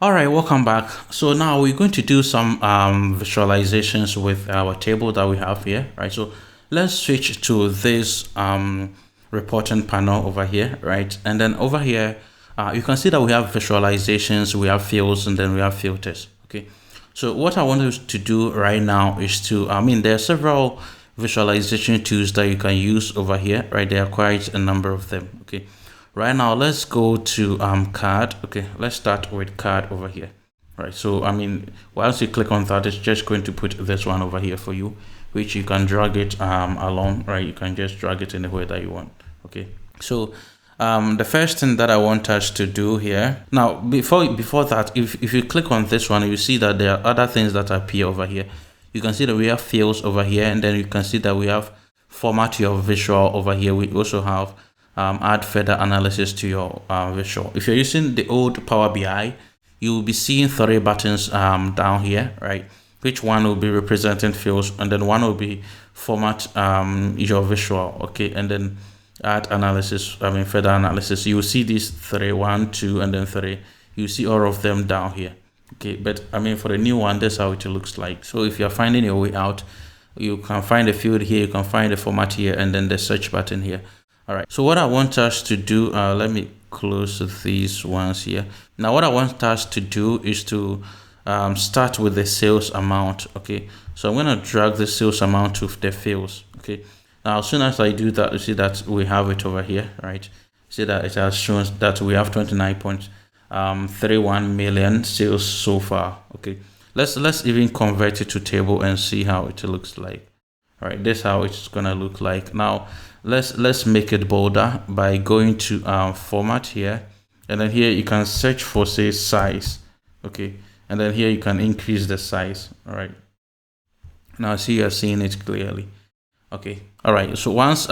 All right, welcome back. So now we're going to do some visualizations with our table that we have here, right? So let's switch to this reporting panel over here, right? And then over here, you can see that we have visualizations, we have fields, and then we have filters, okay? So what I want us to do right now is to, there are several visualization tools that you can use over here, right? There are quite a number of them, okay? Right now, let's go to 𝐏𝐸. Okay, let's start with 𝐏𝐸 over here. Right, so once you click on that, it's just going to put this one over here for you, which you can drag it along, right? You can just drag it anywhere that you want. Okay, so the first thing that I want us to do here now, before that, if you click on this one, you see that there are other things that appear over here. You can see that we have fields over here, and then you can see that we have format your visual over here. We also have add further analysis to your visual. If you're using the old Power BI, you will be seeing 3 buttons down here, right? Which one will be representing fields, and then one will be format your visual, okay? And then add analysis, further analysis. You will see these 3, 1, 2, and then 3. You see all of them down here, okay? But for the new one, that's how it looks like. So if you're finding your way out, you can find a field here, you can find the format here, and then the search button here. All right, so what I want us to do, let me close these ones here. Now what I want us to do is to start with the sales amount, okay? So I'm gonna drag the sales amount to the fields, okay? Now as soon as I do that, you see that we have it over here, right? See that it has shown that we have 29.31 million sales so far, okay? Let's even convert it to table and see how it looks like. All right, this is how it's gonna look like. Now let's make it bolder by going to format here, and then here you can search for, say, size, okay? And then here you can increase the size. All right, now see, you're seeing it clearly, okay? All right, so once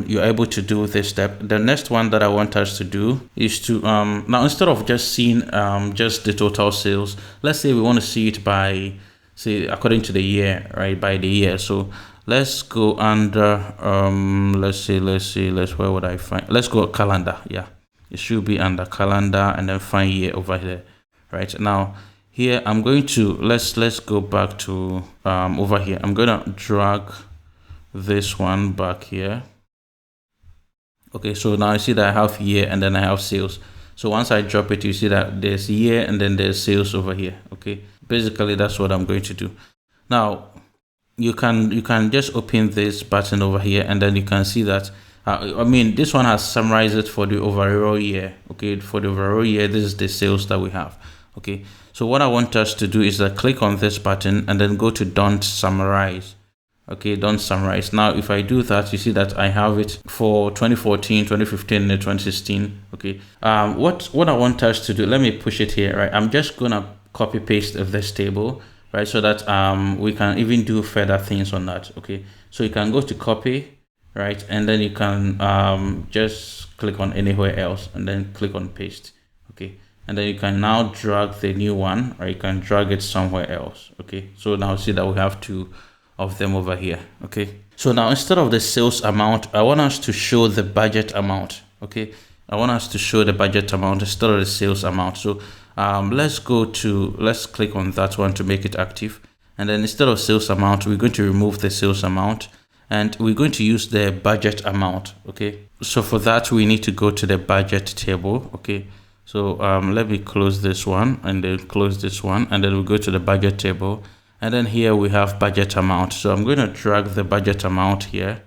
you're able to do this step, the next one that I want us to do is to now, instead of just seeing just the total sales, let's say we want to see it by, say, according to the year, right? By the year. So let's go under where would I find, let's go calendar. Yeah, it should be under calendar, and then find year over here. Right now here I'm going to let's go back to over here. I'm gonna drag this one back here. Okay, so now I see that I have year and then I have sales. So once I drop it, you see that there's year and then there's sales over here. Okay, basically that's what I'm going to do. Now you can just open this button over here, and then you can see that this one has summarized it for the overall year. Okay, for the overall year, this is the sales that we have. Okay, so what I want us to do is click on this button and then go to don't summarize. Okay, don't summarize. Now if I do that, you see that I have it for 2014, 2015, and 2016. Okay, what I want us to do, let me push it here, right? I'm just gonna copy paste this table, right, so that we can even do further things on that. Okay, so you can go to copy, right, and then you can just click on anywhere else and then click on paste. Okay, and then you can now drag the new one, or you can drag it somewhere else. Okay, so now see that we have 2 of them over here. Okay, so now instead of the sales amount, I want us to show the budget amount. Okay, I want us to show the budget amount instead of the sales amount. So let's click on that one to make it active, and then instead of sales amount, we're going to remove the sales amount, and we're going to use the budget amount. Okay, so for that we need to go to the budget table. Okay, so let me close this one and then close this one, and then we go to the budget table, and then here we have budget amount. So I'm going to drag the budget amount here,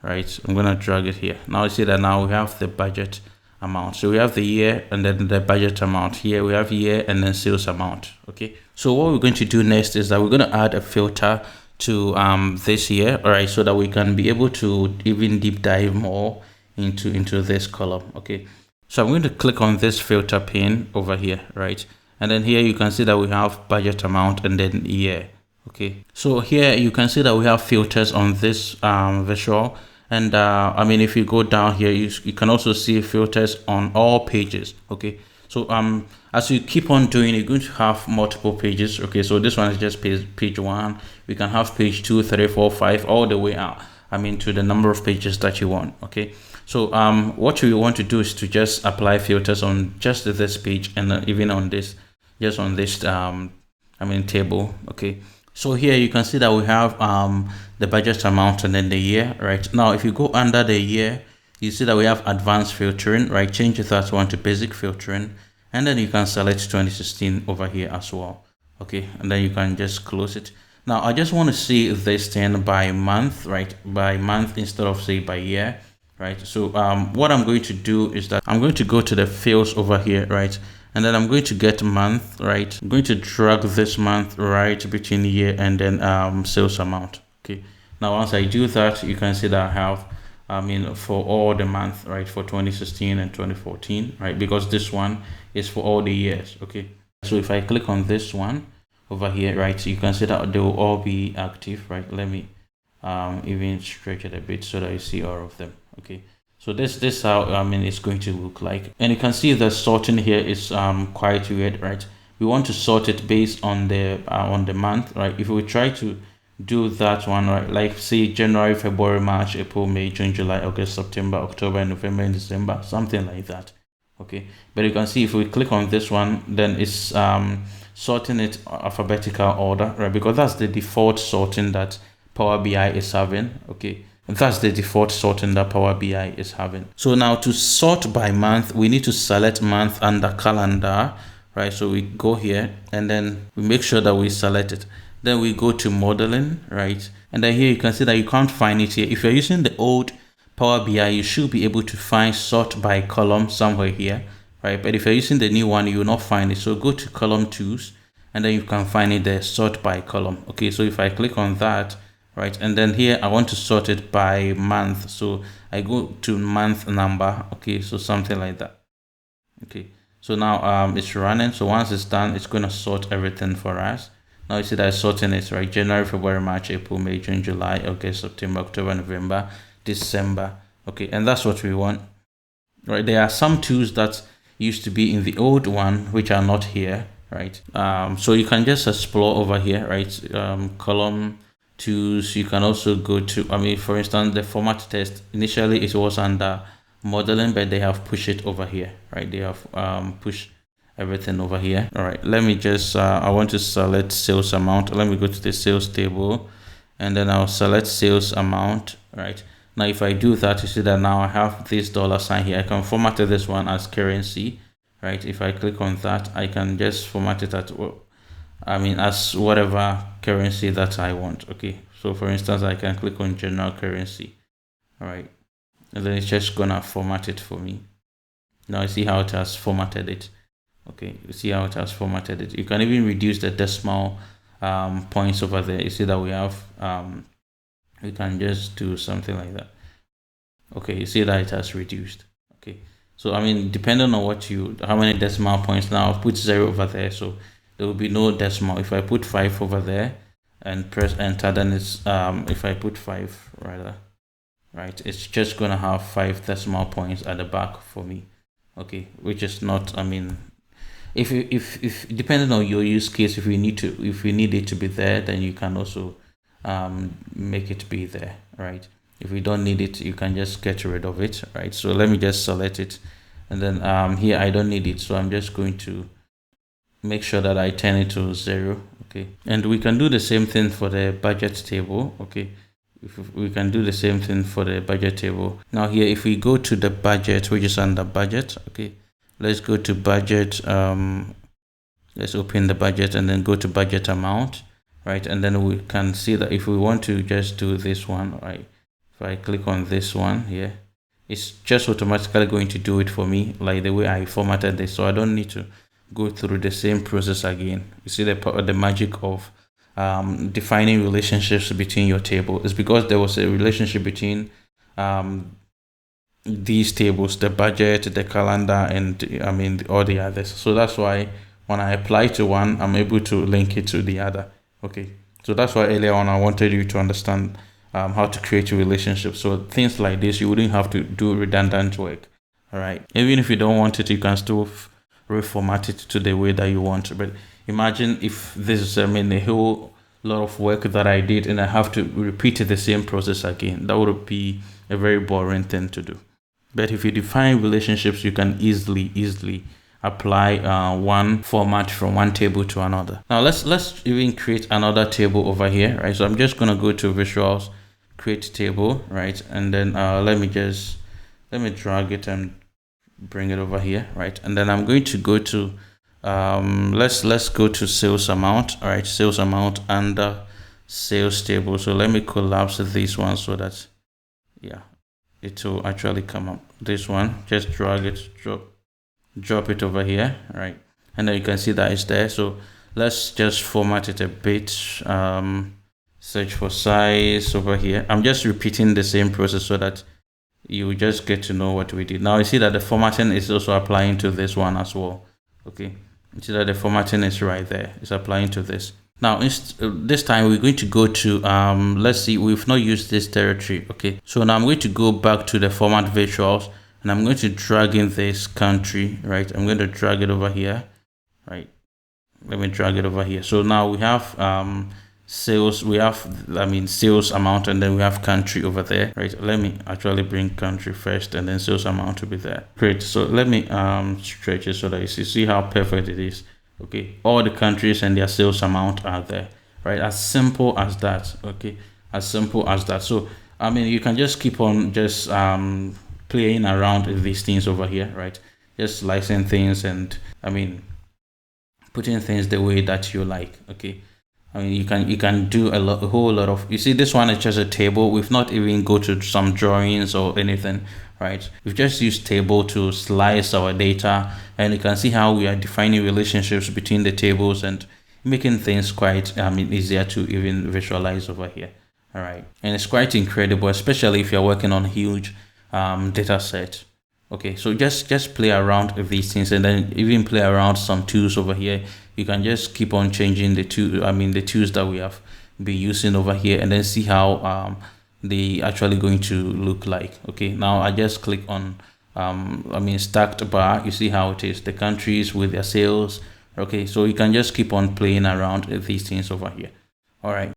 right? I'm going to drag it here. Now you see that now we have the budget amount. So we have the year and then the budget amount. Here we have year and then sales amount. Okay, so what we're going to do next is that we're going to add a filter to this year, all right, so that we can be able to even deep dive more into this column. Okay, so I'm going to click on this filter pane over here, right? And then here you can see that we have budget amount and then year. Okay, so here you can see that we have filters on this visual. And if you go down here, you can also see filters on all pages. Okay, so as you keep on doing, you're going to have multiple pages. Okay, so this one is just page 1. We can have page 2, 3, 4, 5, all the way out, to the number of pages that you want. Okay, so what you want to do is to just apply filters on just this page, and even on this just on this table. Okay, so here you can see that we have the budget amount and then the year. Right now, if you go under the year, you see that we have advanced filtering. Right, change that one to basic filtering, and then you can select 2016 over here as well. Okay, and then you can just close it. Now I just want to see this thing by month, right? By month instead of say by year, right? So what I'm going to do is that I'm going to go to the fields over here, right? And then I'm going to get month, right? I'm going to drag this month right between year and then sales amount. Okay, now once I do that, you can see that I have for all the month, right, for 2016 and 2014, right, because this one is for all the years. Okay, so if I click on this one over here, right, so you can see that they will all be active, right? Let me even stretch it a bit so that you see all of them. Okay, so this how it's going to look like, and you can see the sorting here is quite weird, right? We want to sort it based on the month, right? If we try to do that one, right, like say January, February, March, April, May, June, July, August, September, October, November, and December, something like that. Okay, but you can see if we click on this one, then it's sorting it alphabetical order, right? Because that's the default sorting that Power BI is having. Okay, that's the default sorting that Power BI is having. So now to sort by month, we need to select month under calendar, right? So we go here and then we make sure that we select it. Then we go to modeling, right? And then here you can see that you can't find it here. If you're using the old Power BI, you should be able to find sort by column somewhere here, right? But if you're using the new one, you will not find it. So go to column tools and then you can find it there, sort by column. Okay, so if I click on that, right, and then here I want to sort it by month, so I go to month number. Okay, so something like that. Okay, so now it's running. So once it's done, it's going to sort everything for us. Now you see that it's sorting it, right? January, February, March, April, May, June, July, August, September, October, November, December. Okay, and that's what we want, right? There are some tools that used to be in the old one which are not here, right? So you can just explore over here, right? Column tools. You can also go to, for instance, the format test. Initially it was under modeling, but they have pushed it over here, right? They have pushed everything over here. All right, let me just I want to select sales amount. Let me go to the sales table and then I'll select sales amount. Right now, if I do that, you see that now I have this $sign here. I can format this one as currency, right? If I click on that, I can just format it as whatever currency that I want. Okay, so for instance, I can click on general currency. All right, and then it's just gonna format it for me. Now I see how it has formatted it. Okay, you see how it has formatted it. You can even reduce the decimal points over there. You see that we have we can just do something like that. Okay, you see that it has reduced. Okay, so depending on how many decimal points. Now I'll put 0 over there, so there will be no decimal. If I put 5 over there and press enter, then it's if I put 5 rather, right, it's just gonna have 5 decimal points at the back for me. Okay, which is not, if depending on your use case, if we need it to be there, then you can also make it be there, right? If we don't need it, you can just get rid of it, right? So let me just select it, and then here I don't need it, so I'm just going to make sure that I turn it to 0. Okay, and we can do the same thing for the budget table. Okay, we can do the same thing for the budget table. Now here, if we go to the budget, which is under budget, okay, let's go to budget. Let's open the budget and then go to budget amount, right? And then we can see that if we want to just do this one, right, if I click on this one here, it's just automatically going to do it for me, like the way I formatted this, so I don't need to go through the same process again. You see the magic of defining relationships between your table is because there was a relationship between these tables, the budget, the calendar, and all the others. So that's why when I apply to one, I'm able to link it to the other. Okay, so that's why earlier on I wanted you to understand how to create a relationship. So things like this, you wouldn't have to do redundant work. All right, even if you don't want it, you can still reformat it to the way that you want. But imagine if this is a whole lot of work that I did and I have to repeat the same process again. That would be a very boring thing to do. But if you define relationships, you can easily apply one format from one table to another. Now let's even create another table over here, right? So I'm just going to go to visuals, create table, right? And then let me drag it and bring it over here, right? And then I'm going to go to let's go to sales amount. All right, sales amount under sales table. So let me collapse this one so that, yeah, it will actually come up. This one, just drag it, drop it over here, right? And then you can see that it's there. So let's just format it a bit. Search for size over here. I'm just repeating the same process so that you just get to know what we did. Now you see that the formatting is also applying to this one as well. Okay, you see that the formatting is right there. It's applying to this. Now this time we're going to go to let's see, we've not used this territory. Okay, so now I'm going to go back to the format visuals, and I'm going to drag in this country, right? I'm going to drag it over here, right? Let me drag it over here. So now we have sales, we have sales amount, and then we have country over there, right? Let me actually bring country first, and then sales amount to be there. Great. So let me stretch it so that you see how perfect it is. Okay, all the countries and their sales amount are there, right? As simple as that. Okay, as simple as that. So I mean, you can just keep on just playing around with these things over here, right? Just slicing things and putting things the way that you like. Okay, I mean, you can do a whole lot of, you see, this one is just a table. We've not even go to some drawings or anything, right? We've just used table to slice our data, and you can see how we are defining relationships between the tables and making things quite easier to even visualize over here. All right, and it's quite incredible, especially if you're working on huge data sets. Okay, so just play around with these things, and then even play around some tools over here. You can just keep on changing the tools that we have been using over here, and then see how they actually going to look like. Okay, now I just click on stacked bar. You see how it is, the countries with their sales. Okay, so you can just keep on playing around with these things over here. All right.